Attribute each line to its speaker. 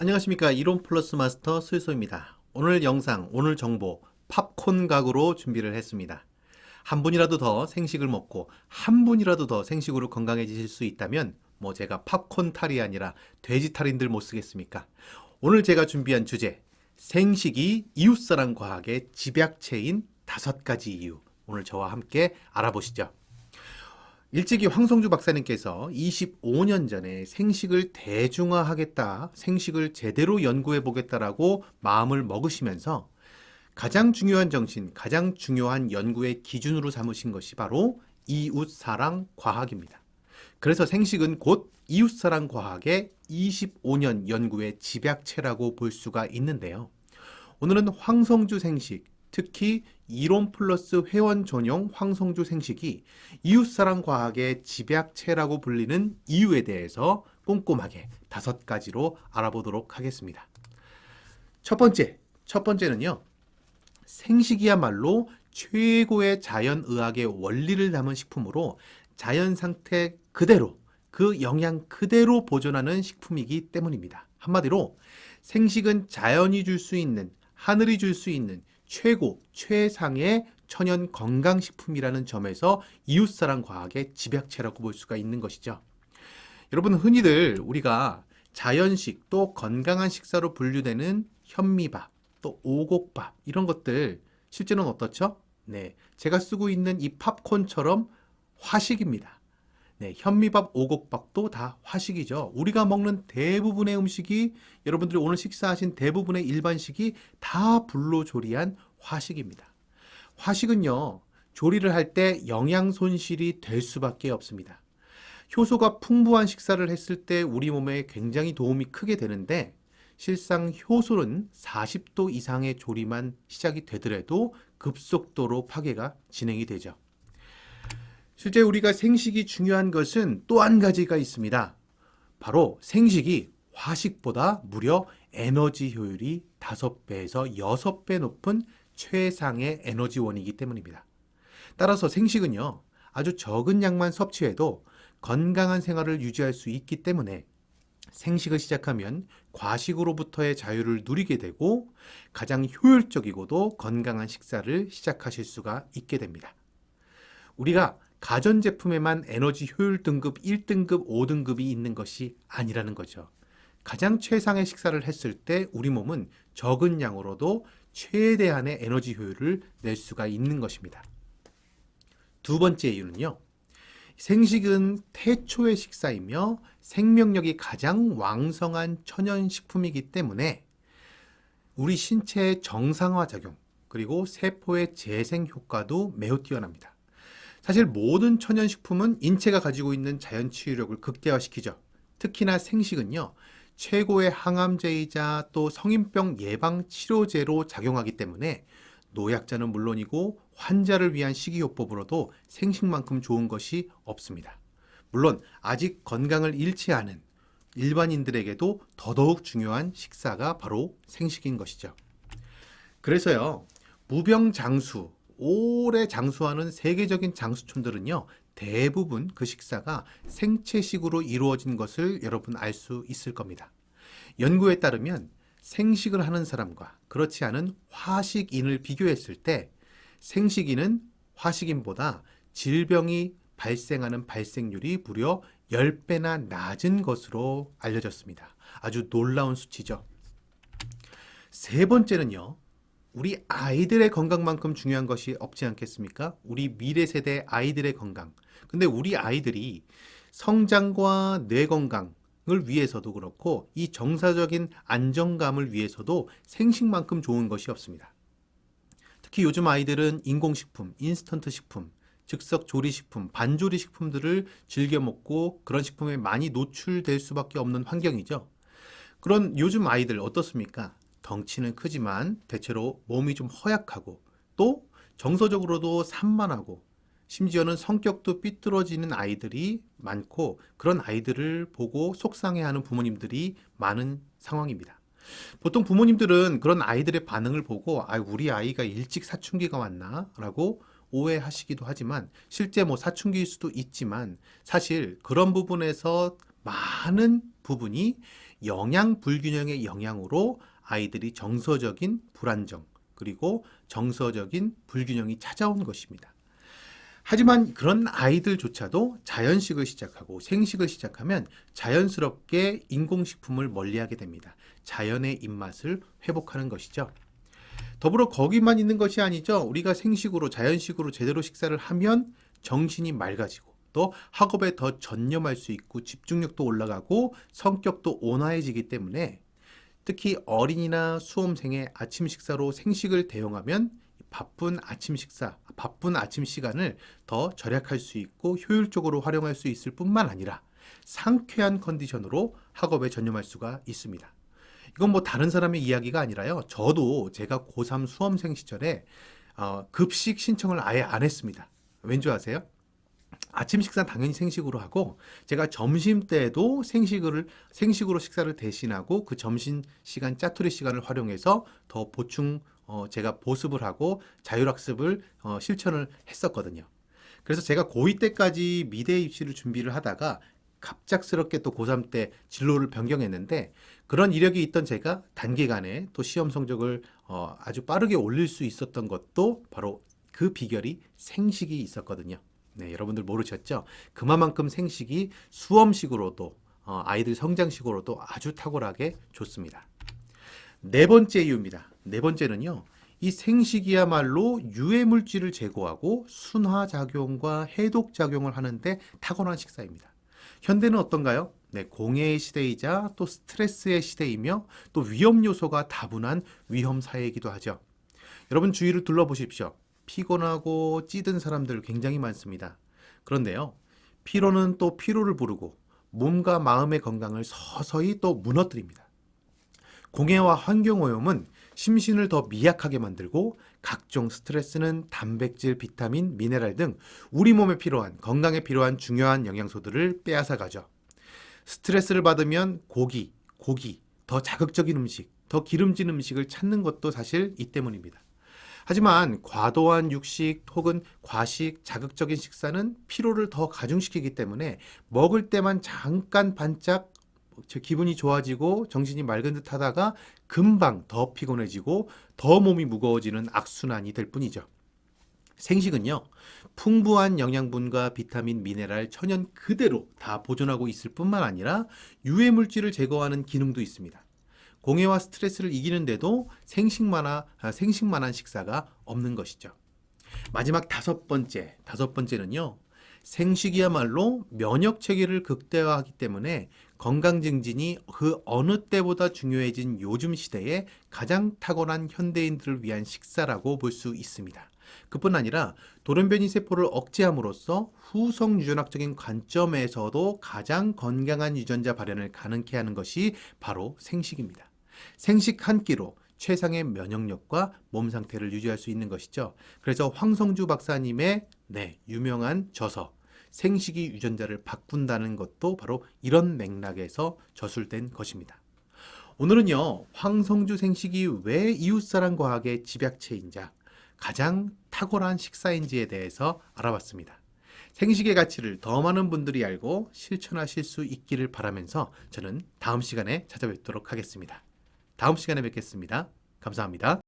Speaker 1: 안녕하십니까. 이론 플러스 마스터 수요소입니다. 오늘 영상, 오늘 정보 팝콘 각으로 준비를 했습니다. 한 분이라도 더 생식을 먹고 한 분이라도 더 생식으로 건강해지실 수 있다면 제가 팝콘 탈이 아니라 돼지 탈인들 못 쓰겠습니까? 오늘 제가 준비한 주제, 생식이 이웃사랑 과학의 집약체인 5가지 이유. 오늘 저와 함께 알아보시죠. 일찍이 황성주 박사님께서 25년 전에 생식을 대중화하겠다, 생식을 제대로 연구해 보겠다라고 마음을 먹으시면서 가장 중요한 정신, 가장 중요한 연구의 기준으로 삼으신 것이 바로 이웃사랑 과학입니다. 그래서 생식은 곧 이웃사랑 과학의 25년 연구의 집약체라고 볼 수가 있는데요. 오늘은 황성주 생식, 특히 이론 플러스 회원 전용 황성주 생식이 이웃사랑 과학의 집약체라고 불리는 이유에 대해서 꼼꼼하게 5가지로 알아보도록 하겠습니다. 첫 번째는요. 생식이야말로 최고의 자연의학의 원리를 담은 식품으로 자연 상태 그대로, 그 영양 그대로 보존하는 식품이기 때문입니다. 한마디로 생식은 자연이 줄 수 있는, 하늘이 줄 수 있는 최고, 최상의 천연 건강식품이라는 점에서 이웃사랑 과학의 집약체라고 볼 수가 있는 것이죠. 여러분, 흔히들 우리가 자연식 또 건강한 식사로 분류되는 현미밥, 또 오곡밥 이런 것들 실제는 어떻죠? 네, 제가 쓰고 있는 이 팝콘처럼 화식입니다. 네, 현미밥, 오곡밥도 다 화식이죠. 우리가 먹는 대부분의 음식이, 여러분들이 오늘 식사하신 대부분의 일반식이 다 불로 조리한 화식입니다. 화식은요, 조리를 할 때 영양 손실이 될 수밖에 없습니다. 효소가 풍부한 식사를 했을 때 우리 몸에 굉장히 도움이 크게 되는데, 실상 효소는 40도 이상의 조리만 시작이 되더라도 급속도로 파괴가 진행이 되죠. 실제 우리가 생식이 중요한 것은 또 한 가지가 있습니다. 바로 생식이 화식보다 무려 에너지 효율이 5배에서 6배 높은 최상의 에너지원이기 때문입니다. 따라서 생식은요, 아주 적은 양만 섭취해도 건강한 생활을 유지할 수 있기 때문에 생식을 시작하면 과식으로부터의 자유를 누리게 되고 가장 효율적이고도 건강한 식사를 시작하실 수가 있게 됩니다. 우리가 가전제품에만 에너지 효율 등급 1등급, 5등급이 있는 것이 아니라는 거죠. 가장 최상의 식사를 했을 때 우리 몸은 적은 양으로도 최대한의 에너지 효율을 낼 수가 있는 것입니다. 두 번째 이유는요. 생식은 태초의 식사이며 생명력이 가장 왕성한 천연식품이기 때문에 우리 신체의 정상화 작용, 그리고 세포의 재생 효과도 매우 뛰어납니다. 사실 모든 천연식품은 인체가 가지고 있는 자연치유력을 극대화시키죠. 특히나 생식은요, 최고의 항암제이자 또 성인병 예방 치료제로 작용하기 때문에 노약자는 물론이고 환자를 위한 식이요법으로도 생식만큼 좋은 것이 없습니다. 물론 아직 건강을 잃지 않은 일반인들에게도 더더욱 중요한 식사가 바로 생식인 것이죠. 그래서요, 무병장수, 오래 장수하는 세계적인 장수촌들은요, 대부분 그 식사가 생채식으로 이루어진 것을 여러분 알 수 있을 겁니다. 연구에 따르면 생식을 하는 사람과 그렇지 않은 화식인을 비교했을 때 생식인은 화식인보다 질병이 발생하는 발생률이 무려 10배나 낮은 것으로 알려졌습니다. 아주 놀라운 수치죠. 세 번째는요. 우리 아이들의 건강만큼 중요한 것이 없지 않겠습니까? 우리 미래 세대 아이들의 건강. 근데 우리 아이들이 성장과 뇌 건강을 위해서도 그렇고 이 정서적인 안정감을 위해서도 생식만큼 좋은 것이 없습니다. 특히 요즘 아이들은 인공식품, 인스턴트 식품, 즉석 조리식품, 반조리 식품들을 즐겨 먹고 그런 식품에 많이 노출될 수밖에 없는 환경이죠. 그런 요즘 아이들 어떻습니까? 덩치는 크지만 대체로 몸이 좀 허약하고 또 정서적으로도 산만하고 심지어는 성격도 삐뚤어지는 아이들이 많고 그런 아이들을 보고 속상해하는 부모님들이 많은 상황입니다. 보통 부모님들은 그런 아이들의 반응을 보고 우리 아이가 일찍 사춘기가 왔나? 라고 오해하시기도 하지만 실제 사춘기일 수도 있지만 사실 그런 부분에서 많은 부분이 영양 불균형의 영향으로 아이들이 정서적인 불안정, 그리고 정서적인 불균형이 찾아온 것입니다. 하지만 그런 아이들조차도 자연식을 시작하고 생식을 시작하면 자연스럽게 인공식품을 멀리하게 됩니다. 자연의 입맛을 회복하는 것이죠. 더불어 거기만 있는 것이 아니죠. 우리가 생식으로 자연식으로 제대로 식사를 하면 정신이 맑아지고 또 학업에 더 전념할 수 있고 집중력도 올라가고 성격도 온화해지기 때문에 특히 어린이나 수험생의 아침 식사로 생식을 대용하면 바쁜 아침 식사, 바쁜 아침 시간을 더 절약할 수 있고 효율적으로 활용할 수 있을 뿐만 아니라 상쾌한 컨디션으로 학업에 전념할 수가 있습니다. 이건 뭐 다른 사람의 이야기가 아니라요. 저도 제가 고3 수험생 시절에 급식 신청을 아예 안 했습니다. 왠 줄 아세요? 아침 식사는 당연히 생식으로 하고 제가 점심 때도 생식으로 식사를 대신하고 그 점심 시간 짜투리 시간을 활용해서 더 보충 제가 보습을 하고 자율학습을 실천을 했었거든요. 그래서 제가 고2 때까지 미대 입시를 준비를 하다가 갑작스럽게 또 고3 때 진로를 변경했는데 그런 이력이 있던 제가 단기간에 또 시험 성적을 아주 빠르게 올릴 수 있었던 것도 바로 그 비결이 생식이 있었거든요. 네, 여러분들 모르셨죠? 그만큼 생식이 수험식으로도 아이들 성장식으로도 아주 탁월하게 좋습니다. 네 번째 이유입니다. 네 번째는요. 이 생식이야말로 유해물질을 제거하고 순화작용과 해독작용을 하는데 탁월한 식사입니다. 현대는 어떤가요? 네, 공해의 시대이자 또 스트레스의 시대이며 또 위험 요소가 다분한 위험 사회이기도 하죠. 여러분 주위를 둘러보십시오. 피곤하고 찌든 사람들 굉장히 많습니다. 그런데요, 피로는 또 피로를 부르고 몸과 마음의 건강을 서서히 또 무너뜨립니다. 공해와 환경오염은 심신을 더 미약하게 만들고 각종 스트레스는 단백질, 비타민, 미네랄 등 우리 몸에 필요한, 건강에 필요한 중요한 영양소들을 빼앗아 가죠. 스트레스를 받으면 고기, 더 자극적인 음식, 더 기름진 음식을 찾는 것도 사실 이 때문입니다. 하지만 과도한 육식 혹은 과식, 자극적인 식사는 피로를 더 가중시키기 때문에 먹을 때만 잠깐 반짝 기분이 좋아지고 정신이 맑은 듯 하다가 금방 더 피곤해지고 더 몸이 무거워지는 악순환이 될 뿐이죠. 생식은요, 풍부한 영양분과 비타민, 미네랄, 천연 그대로 다 보존하고 있을 뿐만 아니라 유해물질을 제거하는 기능도 있습니다. 공해와 스트레스를 이기는데도 생식만한 식사가 없는 것이죠. 마지막 다섯 번째는요. 생식이야말로 면역 체계를 극대화하기 때문에 건강 증진이 그 어느 때보다 중요해진 요즘 시대에 가장 탁월한 현대인들을 위한 식사라고 볼 수 있습니다. 그뿐 아니라 돌연변이 세포를 억제함으로써 후성 유전학적인 관점에서도 가장 건강한 유전자 발현을 가능케 하는 것이 바로 생식입니다. 생식 한 끼로 최상의 면역력과 몸 상태를 유지할 수 있는 것이죠. 그래서 황성주 박사님의 유명한 저서 생식이 유전자를 바꾼다는 것도 바로 이런 맥락에서 저술된 것입니다. 오늘은요, 황성주 생식이 왜 이웃사랑 과학의 집약체인지 가장 탁월한 식사인지에 대해서 알아봤습니다. 생식의 가치를 더 많은 분들이 알고 실천하실 수 있기를 바라면서 저는 다음 시간에 찾아뵙도록 하겠습니다. 다음 시간에 뵙겠습니다. 감사합니다.